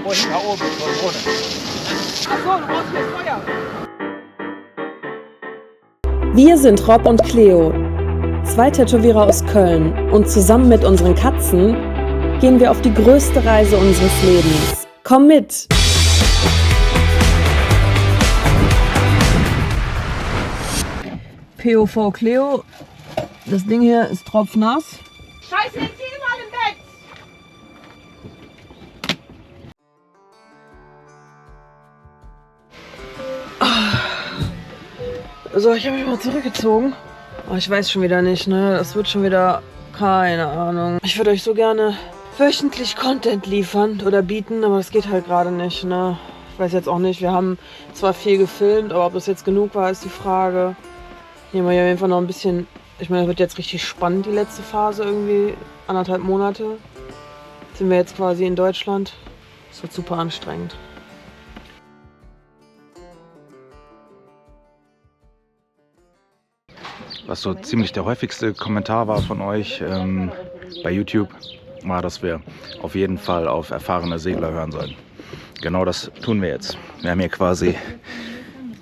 Unten da oben, so ohne. Achso, du brauchst jetzt Feuer. Wir sind Rob und Cleo, zwei Tätowierer aus Köln, und zusammen mit unseren Katzen gehen wir auf die größte Reise unseres Lebens. Komm mit! POV Cleo, das Ding hier ist tropfnass. Scheiße, jetzt geh mal im Bett. So, ich habe mich mal zurückgezogen. Oh, ich weiß schon wieder nicht, ne? Das wird schon wieder, keine Ahnung. Ich würde euch so gerne wöchentlich Content liefern oder bieten, aber das geht halt gerade nicht, ne? Ich weiß jetzt auch nicht, wir haben zwar viel gefilmt, aber ob das jetzt genug war, ist die Frage. Hier haben wir auf jeden Fall noch ein bisschen, ich meine, das wird jetzt richtig spannend, die letzte Phase irgendwie, 1,5 Monate. Sind wir jetzt quasi in Deutschland. Das wird super anstrengend. Was so ziemlich der häufigste Kommentar war von euch bei YouTube, war, dass wir auf jeden Fall auf erfahrene Segler hören sollen. Genau das tun wir jetzt. Wir haben hier quasi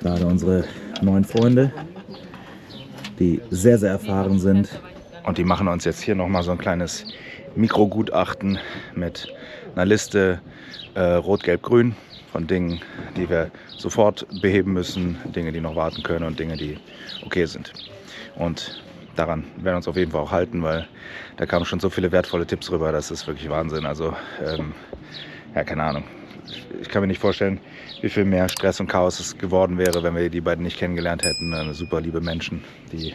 gerade unsere neuen Freunde, die sehr, sehr erfahren sind. Und die machen uns jetzt hier nochmal so ein kleines Mikrogutachten mit einer Liste Rot, Gelb, Grün von Dingen, die wir sofort beheben müssen, Dinge, die noch warten können und Dinge, die okay sind. Und daran werden wir uns auf jeden Fall auch halten, weil da kamen schon so viele wertvolle Tipps rüber, das ist wirklich Wahnsinn. Also, ja, keine Ahnung. Ich kann mir nicht vorstellen, wie viel mehr Stress und Chaos es geworden wäre, wenn wir die beiden nicht kennengelernt hätten. Eine super liebe Menschen, die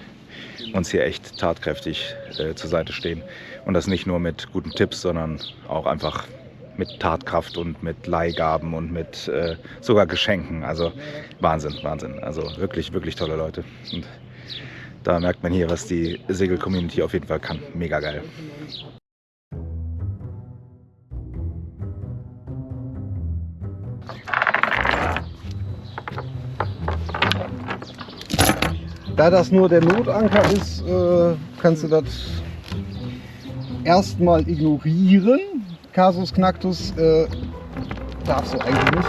uns hier echt tatkräftig zur Seite stehen. Und das nicht nur mit guten Tipps, sondern auch einfach mit Tatkraft und mit Leihgaben und mit sogar Geschenken. Also Wahnsinn, Wahnsinn. Also wirklich, wirklich tolle Leute. Und da merkt man hier, was die Segel-Community auf jeden Fall kann. Mega geil. Da das nur der Notanker ist, kannst du das erstmal ignorieren. Casus Knactus darfst du eigentlich nicht.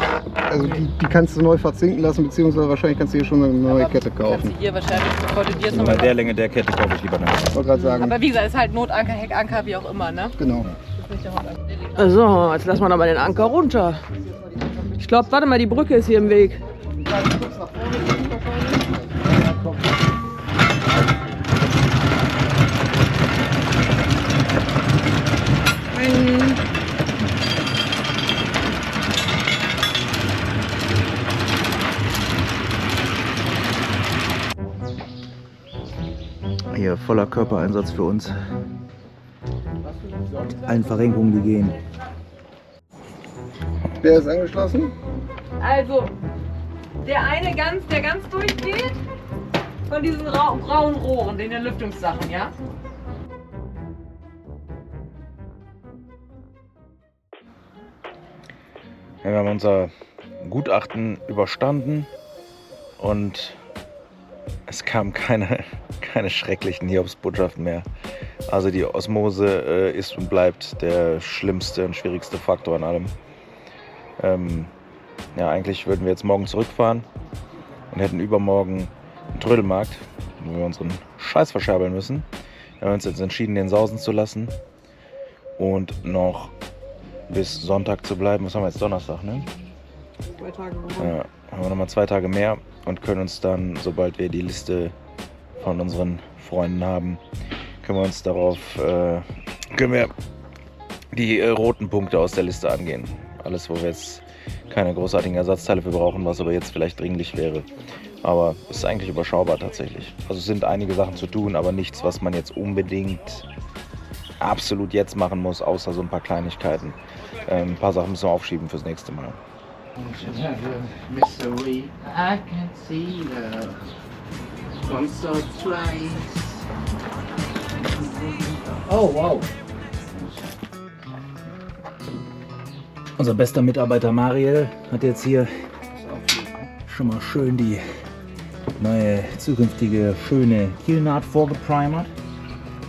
Also die kannst du neu verzinken lassen, beziehungsweise wahrscheinlich kannst du hier schon eine neue Kette kaufen. Kannst du hier wahrscheinlich sofort in dir Also bei der Länge der Kette kaufe ich lieber eine. Ich wollte gerade sagen. Aber wie gesagt, ist halt Notanker, Heckanker, wie auch immer, ne? Genau. So, jetzt lassen wir noch mal den Anker runter. Ich glaube, warte mal, die Brücke ist hier im Weg. Hier voller Körpereinsatz für uns. Mit allen Verrenkungen, die gehen. Der ist angeschlossen. Also, der eine der ganz durchgeht, von diesen braunen Rohren, den Lüftungssachen, ja? Ja, wir haben unser Gutachten überstanden und es kamen keine schrecklichen Hiobsbotschaften mehr. Also die Osmose ist und bleibt der schlimmste und schwierigste Faktor an allem. Ja, eigentlich würden wir jetzt morgen zurückfahren und hätten übermorgen einen Trödelmarkt, wo wir unseren Scheiß verscherbeln müssen. Wir haben uns jetzt entschieden, den sausen zu lassen und noch bis Sonntag zu bleiben. Was haben wir jetzt? Donnerstag, ne? 2 Tage mehr. Ja, haben wir nochmal 2 Tage mehr und können uns dann, sobald wir die Liste von unseren Freunden haben, können wir uns darauf, können wir die roten Punkte aus der Liste angehen. Alles, wo wir jetzt keine großartigen Ersatzteile für brauchen, was aber jetzt vielleicht dringlich wäre. Aber es ist eigentlich überschaubar tatsächlich. Also es sind einige Sachen zu tun, aber nichts, was man jetzt unbedingt absolut jetzt machen muss, außer so ein paar Kleinigkeiten. Ein paar Sachen müssen wir aufschieben fürs nächste Mal. Mystery, I can see the sponsor twice. Oh wow. Unser bester Mitarbeiter Mariel hat jetzt hier schon mal schön die neue zukünftige schöne Kielnaht vorgeprimert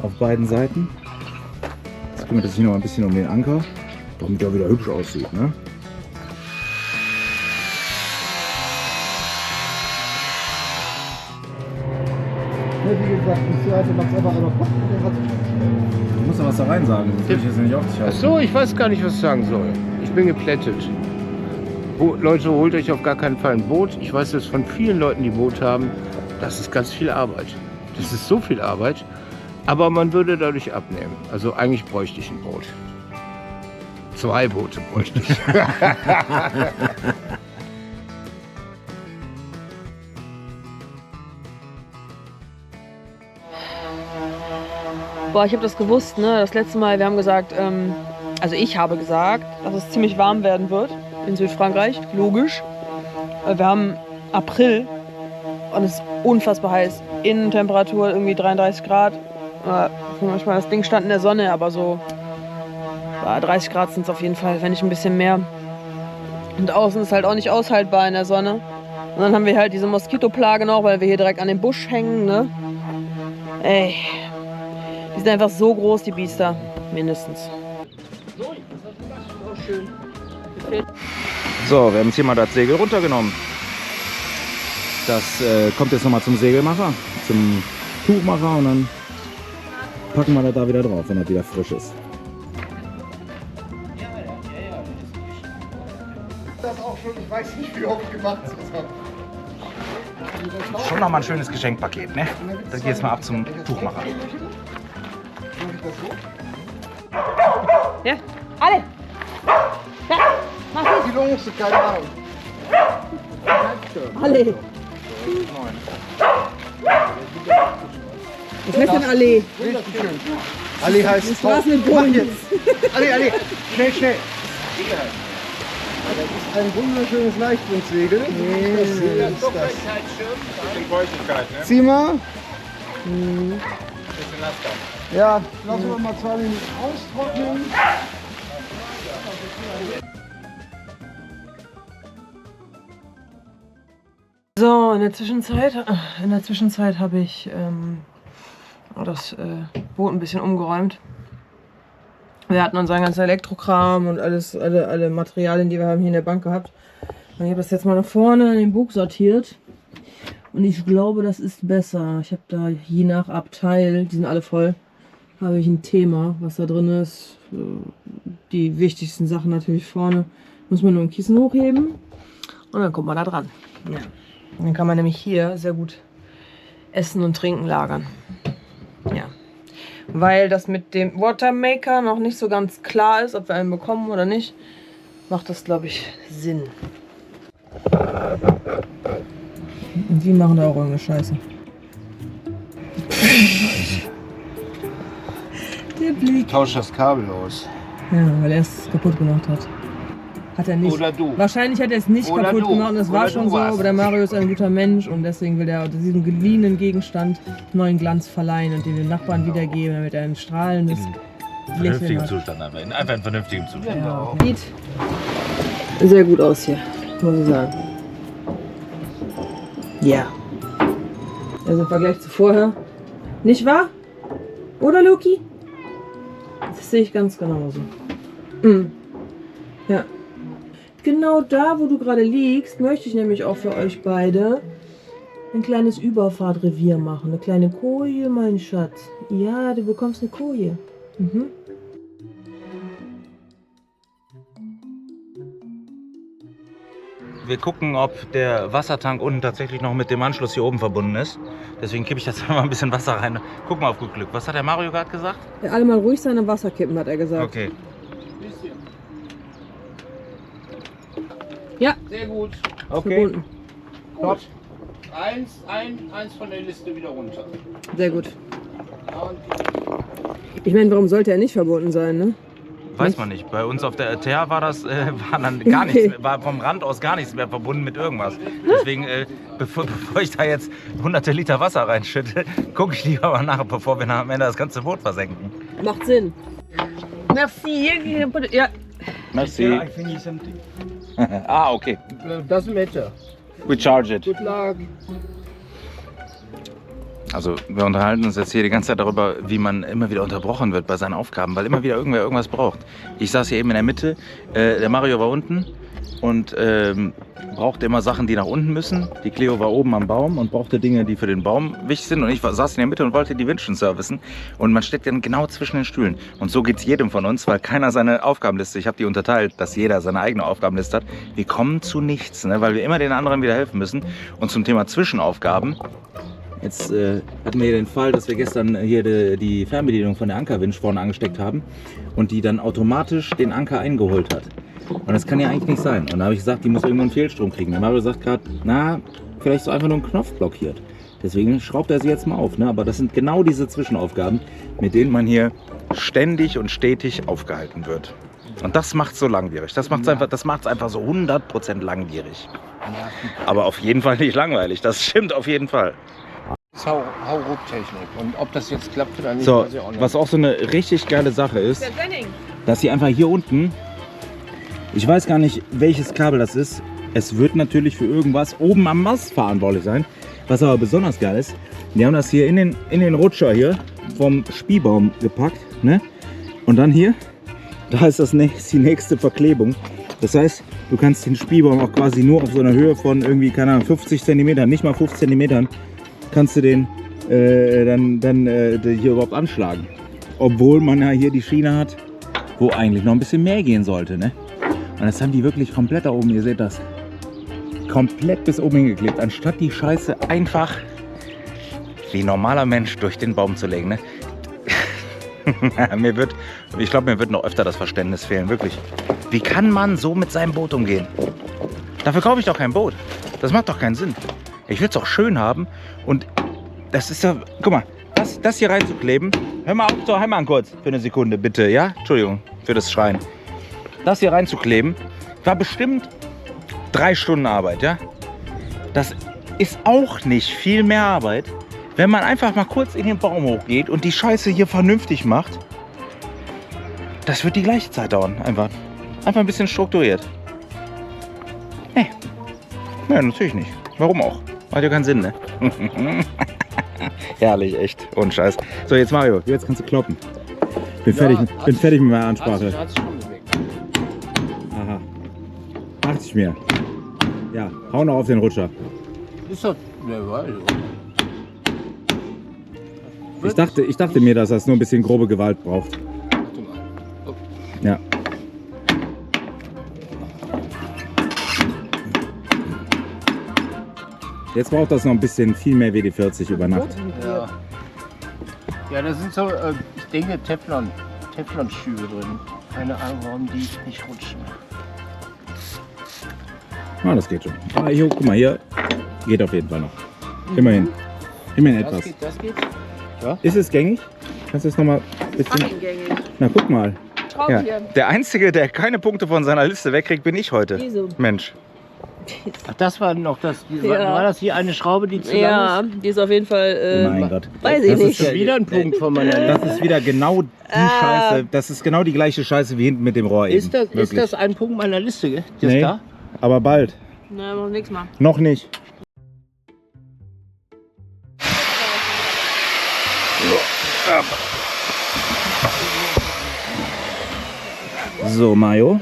auf beiden Seiten. Jetzt kümmert es sich noch ein bisschen um den Anker, damit er wieder hübsch aussieht, ne? wie gesagt, ich also mach's einfach einmal Pop und der hat sich. Du musst ja was da rein sagen, sonst will ich jetzt nicht auf dich Ach halten. so, ich weiß gar nicht, was ich sagen soll. Ich bin geplättet. Leute, holt euch auf gar keinen Fall ein Boot. Ich weiß das von vielen Leuten, die Boot haben. Das ist ganz viel Arbeit. Das ist so viel Arbeit. Aber man würde dadurch abnehmen. Also eigentlich bräuchte ich ein Boot. 2 Boote bräuchte ich. Boah, ich habe das gewusst, ne? Das letzte Mal, wir haben gesagt, also ich habe gesagt, dass es ziemlich warm werden wird in Südfrankreich. Logisch. Wir haben April und es ist unfassbar heiß. Innentemperatur irgendwie 33 Grad. Manchmal das Ding stand in der Sonne, aber so 30 Grad sind es auf jeden Fall, wenn nicht ein bisschen mehr. Und außen ist halt auch nicht aushaltbar in der Sonne. Und dann haben wir halt diese Moskitoplage noch, weil wir hier direkt an dem Busch hängen, ne? Ey, die sind einfach so groß, die Biester. Mindestens. So, wir haben jetzt hier mal das Segel runtergenommen. Das kommt jetzt nochmal zum Segelmacher, zum Tuchmacher und dann packen wir das da wieder drauf, wenn das wieder frisch ist. Das auch schon, ich weiß nicht, wie oft gemacht es ist. Schon nochmal ein schönes Geschenkpaket, ne? Dann geht's mal ab zum Tuchmacher. Ja, alle! Die Longste, keine Ahnung. Alle! Was heißt denn alle? Richtig schön. Ali heißt Das war's mit Boden jetzt. Ali, schnell, schnell. Das ist ein wunderschönes Leichtwindsegel. Das ist das. Zieh mal. Ja, lassen wir mal 2 Minuten austrocknen. So, in der Zwischenzeit habe ich das Boot ein bisschen umgeräumt. Wir hatten unseren ganzen Elektrokram und alle Materialien, die wir haben hier in der Bank gehabt. Und ich habe das jetzt mal nach vorne in den Bug sortiert. Und ich glaube, das ist besser. Ich habe da je nach Abteil, die sind alle voll, habe ich ein Thema, was da drin ist. Die wichtigsten Sachen natürlich vorne. Muss man nur ein Kissen hochheben und dann kommt man da dran. Ja. Dann kann man nämlich hier sehr gut Essen und Trinken lagern. Ja. Weil das mit dem Watermaker noch nicht so ganz klar ist, ob wir einen bekommen oder nicht, macht das, glaube ich, Sinn. Und die machen da auch irgendeine Scheiße. Der Blick. Tausch das Kabel aus. Ja, weil er es kaputt gemacht hat. Hat er nicht. Oder du. Wahrscheinlich hat er es nicht Oder kaputt du. gemacht und das war Oder schon du so, warst. aber der Mario ist ein guter Mensch und deswegen will er diesem geliehenen Gegenstand neuen Glanz verleihen und den den Nachbarn wiedergeben, damit er ein strahlendes Lächeln hat. Zustand einfach in vernünftigem Zustand. Ja, sieht sehr gut aus hier, muss ich sagen. Ja. Also im Vergleich zu vorher. Nicht wahr? Oder, Loki? Das sehe ich ganz genauso. Mhm. Ja. Genau da, wo du gerade liegst, möchte ich nämlich auch für euch beide ein kleines Überfahrtrevier machen. Eine kleine Koje, mein Schatz. Ja, du bekommst eine Koje. Mhm. Wir gucken, ob der Wassertank unten tatsächlich noch mit dem Anschluss hier oben verbunden ist. Deswegen kippe ich jetzt mal ein bisschen Wasser rein. Guck mal auf gut Glück. Was hat der Mario gerade gesagt? Ja, alle mal ruhig sein und Wasser kippen, hat er gesagt. Okay. Ja, Sehr gut. verbunden. Top. Eins von der Liste wieder runter. Sehr gut. Ich meine, warum sollte er nicht verbunden sein, ne? Weiß man nicht. Bei uns auf der RTA war das war dann gar nichts mehr, war vom Rand aus gar nichts mehr verbunden mit irgendwas. Deswegen, bevor ich da jetzt hunderte Liter Wasser reinschütte, gucke ich lieber mal nach, bevor wir am Ende das ganze Boot versenken. Macht Sinn. Merci. Ja. Merci. Ah, okay. Doesn't matter. We charge it. Good luck. Also wir unterhalten uns jetzt hier die ganze Zeit darüber, wie man immer wieder unterbrochen wird bei seinen Aufgaben, weil immer wieder irgendwer irgendwas braucht. Ich saß hier eben in der Mitte, der Mario war unten und brauchte immer Sachen, die nach unten müssen. Die Cleo war oben am Baum und brauchte Dinge, die für den Baum wichtig sind. Und ich saß in der Mitte und wollte die Windchen servicen. Und man steckt dann genau zwischen den Stühlen. Und so geht es jedem von uns, weil keiner seine Aufgabenliste, ich habe die unterteilt, dass jeder seine eigene Aufgabenliste hat. Wir kommen zu nichts, ne? Weil wir immer den anderen wieder helfen müssen. Und zum Thema Zwischenaufgaben. Jetzt hatten wir hier den Fall, dass wir gestern hier die Fernbedienung von der Ankerwinch vorne angesteckt haben und die dann automatisch den Anker eingeholt hat. Und das kann ja eigentlich nicht sein. Und da habe ich gesagt, die muss irgendwo einen Fehlstrom kriegen. Der Mario sagt gerade, na, vielleicht so einfach nur ein Knopf blockiert. Deswegen schraubt er sie jetzt mal auf. Ne? Aber das sind genau diese Zwischenaufgaben, mit denen man hier ständig und stetig aufgehalten wird. Und das macht es so langwierig. Das macht es einfach so 100% langwierig. Aber auf jeden Fall nicht langweilig. Das stimmt auf jeden Fall. Hauruck-Technik. Und ob das jetzt klappt oder nicht, So, weiß ich auch nicht. was auch so eine richtig geile Sache ist, Der Senning. dass sie einfach hier unten, ich weiß gar nicht, welches Kabel das ist. Es wird natürlich für irgendwas oben am Mast verantwortlich sein. Was aber besonders geil ist, die haben das hier in den Rutscher hier vom Spielbaum gepackt. Ne? Und dann hier, da ist die nächste Verklebung. Das heißt, du kannst den Spielbaum auch quasi nur auf so einer Höhe von irgendwie, keine Ahnung, 50 cm, nicht mal 5 cm, kannst du den hier überhaupt anschlagen. Obwohl man ja hier die Schiene hat, wo eigentlich noch ein bisschen mehr gehen sollte. Ne? Und das haben die wirklich komplett da oben, ihr seht das, komplett bis oben hingeklebt, anstatt die Scheiße einfach wie ein normaler Mensch durch den Baum zu legen. Ne? Ich glaube, mir wird noch öfter das Verständnis fehlen, wirklich. Wie kann man so mit seinem Boot umgehen? Dafür kaufe ich doch kein Boot. Das macht doch keinen Sinn. Ich will es doch schön haben und das ist ja, guck mal, das hier reinzukleben. Hör mal auf zur Heimat kurz für eine Sekunde, bitte, ja? Entschuldigung für das Schreien. Das hier reinzukleben, war bestimmt 3 Stunden Arbeit, ja? Das ist auch nicht viel mehr Arbeit, wenn man einfach mal kurz in den Baum hochgeht und die Scheiße hier vernünftig macht. Das wird die gleiche Zeit dauern, einfach. Einfach ein bisschen strukturiert. Nee. Ja, natürlich nicht. Warum auch? Macht ja keinen Sinn, ne? Herrlich, echt. Ohne Scheiß. So, jetzt Mario, jetzt kannst du kloppen. Bin fertig mit meiner Ansprache. Hat's schon bewegt. Aha. 80 mehr. Ja, hau noch auf den Rutscher. Ist doch. Ne, also. Ich dachte mir, dass das nur ein bisschen grobe Gewalt braucht. Warte mal. Oh. Ja. Jetzt braucht das noch ein bisschen viel mehr WD-40 über Nacht. Ja. Ja, da sind so, ich denke, Teflon-Schübe drin. Keine Ahnung, warum die nicht rutschen. Ah, das geht schon. Ah, hier, guck mal, hier geht auf jeden Fall noch. Immerhin. Immerhin etwas. Das geht. Ist es gängig? Kannst du es nochmal ein bisschen... Gängig. Na, guck mal. Schraube Ja. hier. Der Einzige, der keine Punkte von seiner Liste wegkriegt, bin ich heute. Wieso? Mensch. Ach, das war noch das. Ja. War das hier eine Schraube, die zu lang Ja, ist? die ist auf jeden Fall. Mein Gott. Weiß ich Das nicht. ist Wieder ein Punkt von meiner Liste. Das ist wieder genau die Scheiße. Das ist genau die gleiche Scheiße wie hinten mit dem Rohr eben. Ist das ein Punkt meiner Liste? Gell? Das Nee. da? Aber bald. Na, noch nichts mal. Noch nicht. So, Mario,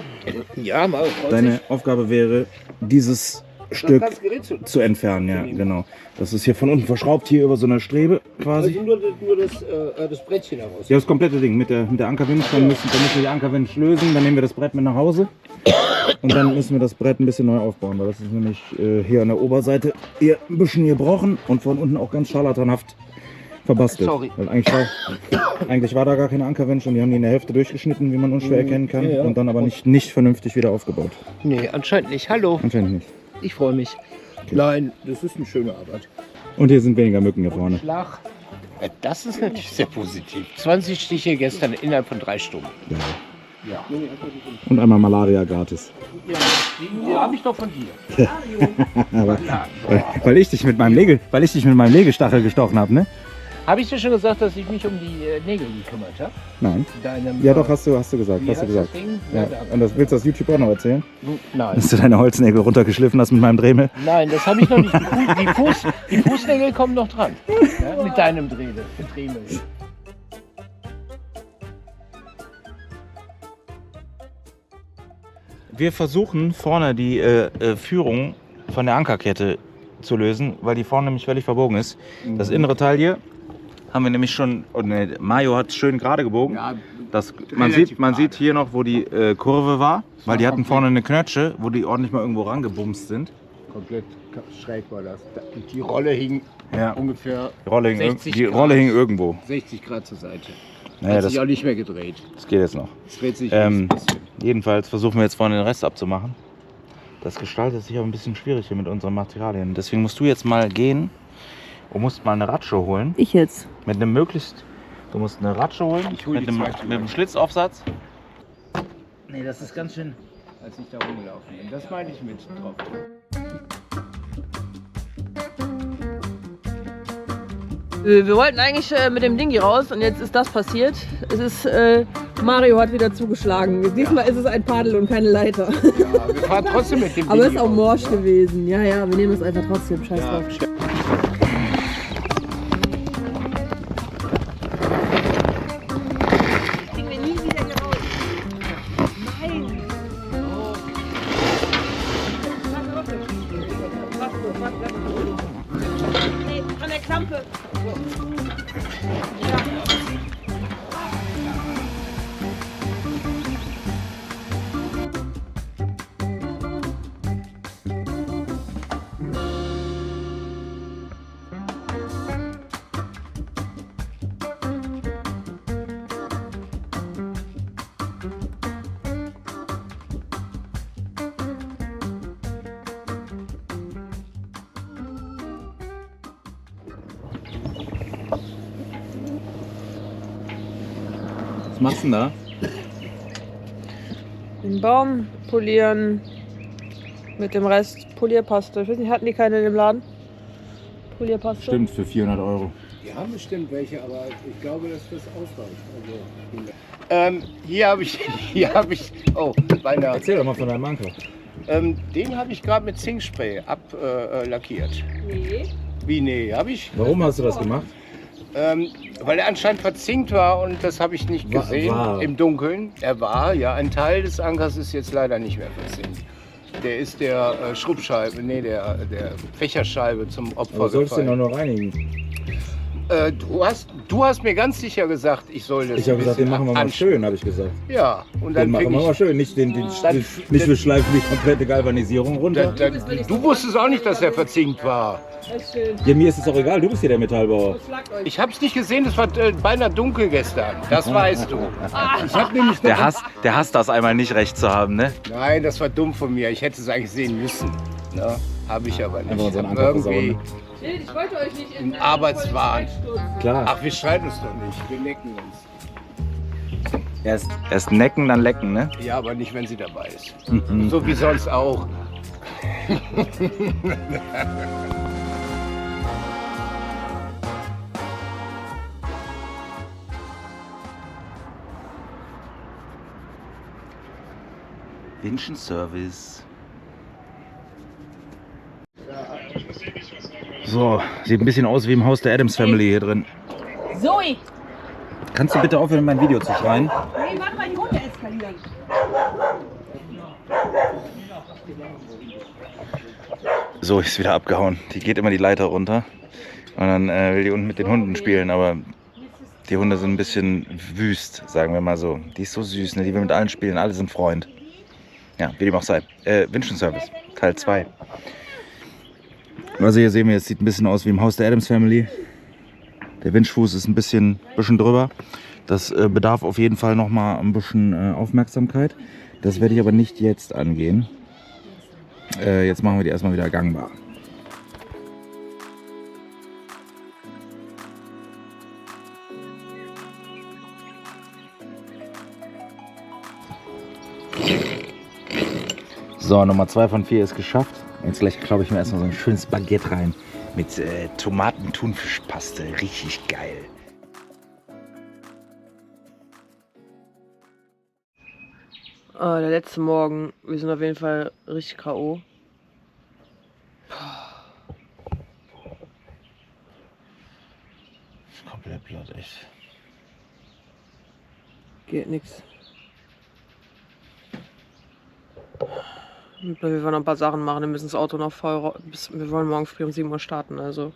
Ja, mal. deine Aufgabe wäre, dieses Stück zu entfernen. Ja, genau. Das ist hier von unten verschraubt, hier über so einer Strebe quasi. Nur das Brettchen heraus. Ja, das komplette Ding mit der Ankerwinch. Dann müssen wir die Ankerwinch lösen, dann nehmen wir das Brett mit nach Hause. Und dann müssen wir das Brett ein bisschen neu aufbauen, weil das ist nämlich hier an der Oberseite hier ein bisschen gebrochen und von unten auch ganz scharlatanhaft verbastelt. Sorry. Weil eigentlich war da gar keine Ankerwinch und die haben die in der Hälfte durchgeschnitten, wie man unschwer erkennen kann. Ja. Und dann aber nicht vernünftig wieder aufgebaut. Nee, anscheinend nicht. Hallo, Anscheinend nicht. ich freue mich. Nein, das ist eine schöne Arbeit. Und hier sind weniger Mücken hier vorne. Schlag. Ja, das ist natürlich sehr positiv. 20 Stiche gestern innerhalb von 3 Stunden. Ja. Ja. Und einmal Malaria gratis. Die habe ich doch von dir. Aber, weil ich dich mit meinem Nägelstachel gestochen habe, ne? Habe ich dir schon gesagt, dass ich mich um die Nägel gekümmert habe? Nein. Deinem, Ja doch, hast du gesagt. wie Hast du heißt gesagt. das Ding? Ja. da. Und das willst du aus YouTube auch noch erzählen? Nein. Dass du deine Holznägel runtergeschliffen hast mit meinem Dremel? Nein, das habe ich noch nicht. Die Fußnägel kommen noch dran. Ja, mit deinem Dremel. Wir versuchen vorne die Führung von der Ankerkette zu lösen, weil die vorne nämlich völlig verbogen ist. Das innere Teil hier haben wir nämlich schon, Mario hat es schön gerade gebogen. Ja, Man sieht hier noch, wo die Kurve war, weil die hatten vorne eine Knötsche, wo die ordentlich mal irgendwo rangebumst sind. komplett schräg war das. Die Rolle hing ungefähr Die Rolle hing, 60 die Grad. Rolle hing irgendwo. 60 Grad zur Seite. Naja, Hat sich auch nicht mehr gedreht. das geht jetzt noch. Es dreht sich ein bisschen. Jedenfalls versuchen wir jetzt vorne den Rest abzumachen. Das gestaltet sich aber ein bisschen schwierig hier mit unseren Materialien. Deswegen musst du jetzt mal gehen und musst mal eine Ratsche holen. Ich jetzt. Mit einem du musst eine Ratsche holen Ich hol mit die einem, zweite. mit einem Schlitzaufsatz. Nee, das ist ganz schön. Als ich da rumgelaufen bin. Das meine ich mit drauf. Wir wollten eigentlich mit dem Ding hier raus und jetzt ist das passiert. Es ist, Mario hat wieder zugeschlagen. Diesmal ist es ein Paddel und keine Leiter. Ja, wir fahren trotzdem mit dem Aber es Ding ist auch raus, morsch ja. gewesen. Ja, ja, wir nehmen es einfach trotzdem. Scheiß Ja, drauf. An der Klampe. Was machst du denn da? Den Baum polieren. Mit dem Rest Polierpaste. Ich weiß nicht, hatten die keine in dem Laden? Polierpaste? Stimmt, für 400 Euro. Die haben bestimmt welche, aber ich glaube, dass das ausreicht. Also, hier habe ich, oh, beinahe. Erzähl doch mal von deinem Anker. Den habe ich gerade mit Zinkspray ablackiert. Nee. Wie, nee, habe ich? Warum hast du das gemacht? Weil er anscheinend verzinkt war und das habe ich nicht gesehen war. im Dunkeln. Er war, ja, ein Teil des Ankers ist jetzt leider nicht mehr verzinkt. Der ist der Schrubscheibe, nee, der Fächerscheibe zum Opfer Aber sollst du den doch gefallen. nur reinigen? Du hast mir ganz sicher gesagt, ich soll das Ich habe ein gesagt, den bisschen machen wir mal schön, habe ich gesagt. Ja, und Den dann machen fing wir mal ich... schön. Nicht, nicht wir schleifen die komplette Galvanisierung runter. Du wusstest auch nicht, dass er verzinkt war. Ja, mir ist es auch egal, du bist hier der Metallbauer. Ich habe es nicht gesehen, es war beinahe dunkel gestern. Das weißt du. Ich habe nämlich Der hasst das einmal nicht recht zu haben, ne? Nein, das war dumm von mir. Ich hätte es eigentlich sehen müssen. Ne? Habe ich aber nicht. Einfach unseren Ich hab Anker irgendwie versauen, Ich wollte euch nicht in Arbeitswahn. Klar. Ach, wir streiten uns doch nicht. Wir necken uns. Erst necken, dann lecken, ne? Ja, aber nicht, wenn sie dabei ist. So wie sonst auch. Winschenservice. So, sieht ein bisschen aus wie im Haus der Addams Family hier drin. Zoe! Kannst du bitte aufhören, in mein Video zu schreien? Nee, warte mal, die Hunde eskalieren. So, ist wieder abgehauen. Die geht immer die Leiter runter. Und dann will die unten mit den Hunden spielen, aber die Hunde sind ein bisschen wüst, sagen wir mal so. Die ist so süß, ne? Die will mit allen spielen, alle sind Freund. Ja, wie dem auch sei. Winschenservice, Teil 2. Also hier sehen wir, es sieht ein bisschen aus wie im Haus der Addams Family. Der Winschfuß ist ein bisschen drüber. Das bedarf auf jeden Fall noch mal ein bisschen Aufmerksamkeit. Das werde ich aber nicht jetzt angehen. Jetzt machen wir die erstmal wieder gangbar. So, Nummer 2 von 4 ist geschafft. Jetzt gleich klaue ich mir erstmal so ein schönes Baguette rein mit Tomaten-Thunfischpaste. Richtig geil. Der letzte Morgen, wir sind auf jeden Fall richtig K.O. Komplett platt, echt. Geht nix. Wir wollen noch ein paar Sachen machen, wir müssen das Auto noch voll... Wir wollen morgen früh um 7 Uhr starten, also...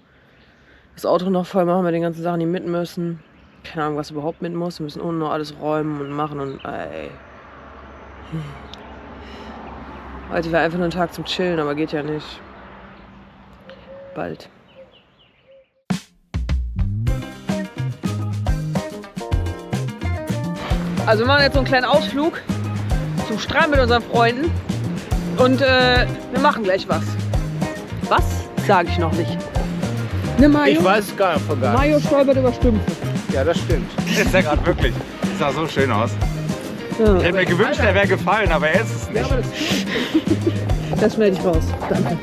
Das Auto noch voll machen mit den ganzen Sachen, die mit müssen. Keine Ahnung, was überhaupt mit muss. Wir müssen unten noch alles räumen und machen und ey. Heute wäre einfach nur ein Tag zum Chillen, aber geht ja nicht. Bald. Also wir machen jetzt so einen kleinen Ausflug zum Strand mit unseren Freunden und wir machen gleich was. Was? Sage ich noch nicht. Ne Mayo? Ich weiß gar nicht. Mayo stolpert über Stümpfe. Ja, das stimmt. Ist ja gerade wirklich. Das sah so schön aus. Ja. Ich hätte mir gewünscht, er wäre gefallen, aber er ist es nicht. Das schneide ich raus. Danke.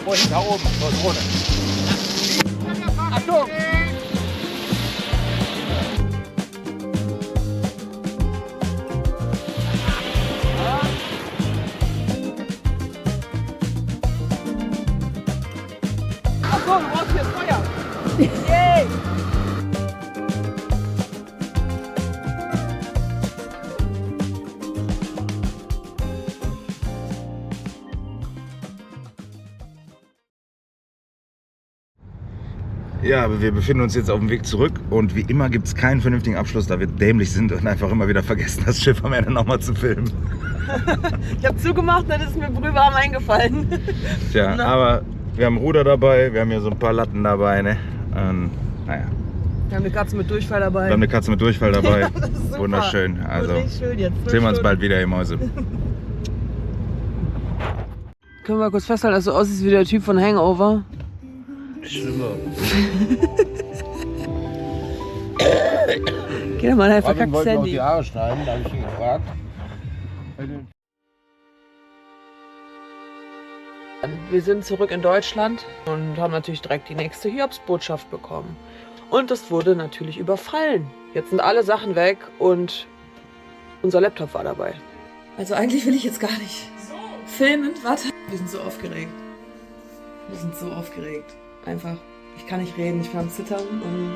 Und da oben, so Drohne. Achtung! Achtung, du brauchst hier Feuer. Yay! Ja, aber wir befinden uns jetzt auf dem Weg zurück und wie immer gibt es keinen vernünftigen Abschluss, da wir dämlich sind und einfach immer wieder vergessen, das Schiff am Ende nochmal zu filmen. Ich habe zugemacht, dann ist mir brühwarm eingefallen. Tja, aber wir haben Ruder dabei, wir haben hier so ein paar Latten dabei, ne? Naja, Wir haben eine Katze mit Durchfall dabei. wir haben eine Katze mit Durchfall dabei. Das ist super. Wunderschön. Also Richtig schön jetzt. sehen wir uns bald wieder, ihr Mäuse. Können wir kurz festhalten, dass du aussiehst wie der Typ von Hangover? Schlimmer. Geh doch mal einfach Robin verkacktes wollte noch Handy. die Haare schneiden, da habe ich ihn gefragt. Wir sind zurück in Deutschland und haben natürlich direkt die nächste Hiobsbotschaft bekommen. Und es wurde natürlich überfallen. Jetzt sind alle Sachen weg und unser Laptop war dabei. Also eigentlich will ich jetzt gar nicht filmen. Warte. Wir sind so aufgeregt. Wir sind so aufgeregt. Einfach, ich kann nicht reden, ich bin am Zittern und